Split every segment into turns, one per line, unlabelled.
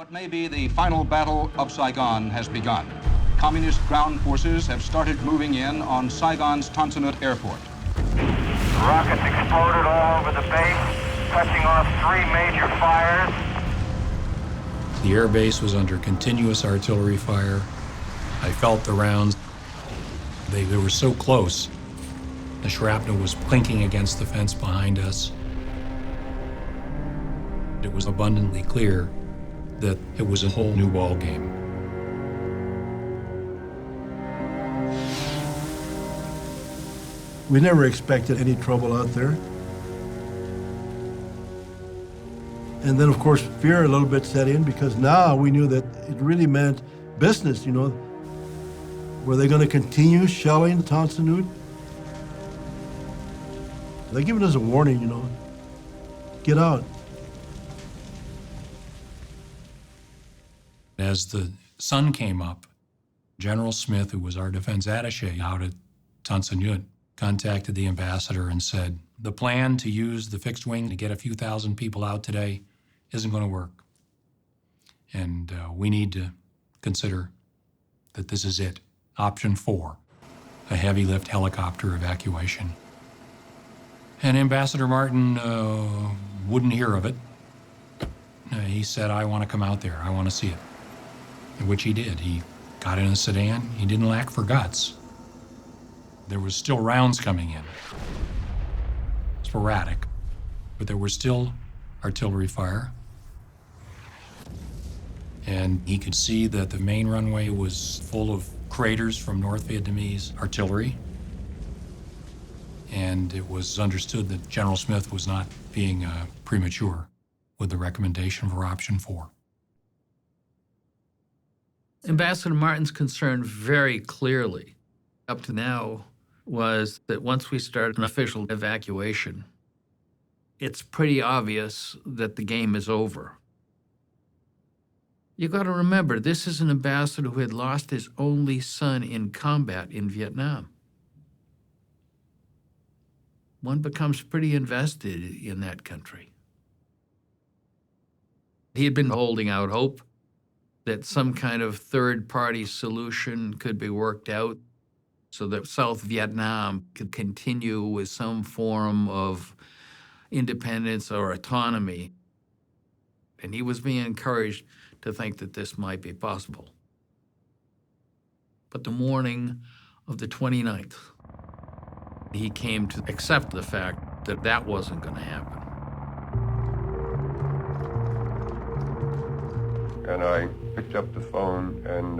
What may be the final battle of Saigon has begun. Communist ground forces have started moving in on Saigon's Tan Son Nhut Airport.
Rockets exploded all over the base, touching off 3 major fires.
The air base was under continuous artillery fire. I felt the rounds. They were so close. The shrapnel was clinking against the fence behind us. It was abundantly clear that it was a whole new ball game.
We never expected any trouble out there. And then, of course, fear a little bit set in because now we knew that it really meant business, you know. Were they going to continue shelling Tan Son Nhut? They're giving us a warning, you know. Get out.
As the sun came up, General Smith, who was our defense attaché out at Tan Son Nhut, contacted the ambassador and said, the plan to use the fixed wing to get a few thousand people out today isn't going to work. And we need to consider that this is it. Option 4, a heavy lift helicopter evacuation. And Ambassador Martin wouldn't hear of it. He said, I want to come out there. I want to see it. Which he did. He got in a sedan. He didn't lack for guts. There was still rounds coming in. Sporadic. But there was still artillery fire. And he could see that the main runway was full of craters from North Vietnamese artillery. And it was understood that General Smith was not being premature with the recommendation for option 4.
Ambassador Martin's concern very clearly, up to now, was that once we start an official evacuation, it's pretty obvious that the game is over. You got to remember, this is an ambassador who had lost his only son in combat in Vietnam. One becomes pretty invested in that country. He had been holding out hope that some kind of third-party solution could be worked out so that South Vietnam could continue with some form of independence or autonomy. And he was being encouraged to think that this might be possible. But the morning of the 29th, he came to accept the fact that that wasn't going to happen.
And I picked up the phone and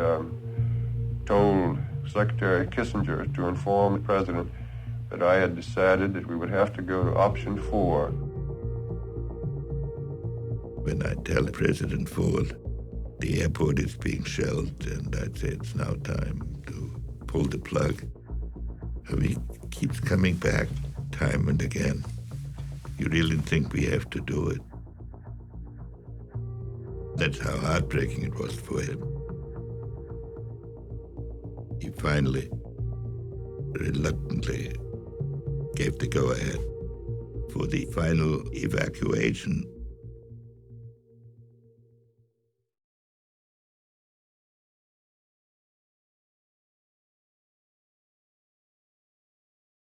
told Secretary Kissinger to inform the President that I had decided that we would have to go to option 4.
When I tell President Ford the airport is being shelled, and I'd say it's now time to pull the plug, he keeps coming back time and again. You really think we have to do it? That's how heartbreaking it was for him. He finally, reluctantly, gave the go-ahead for the final evacuation.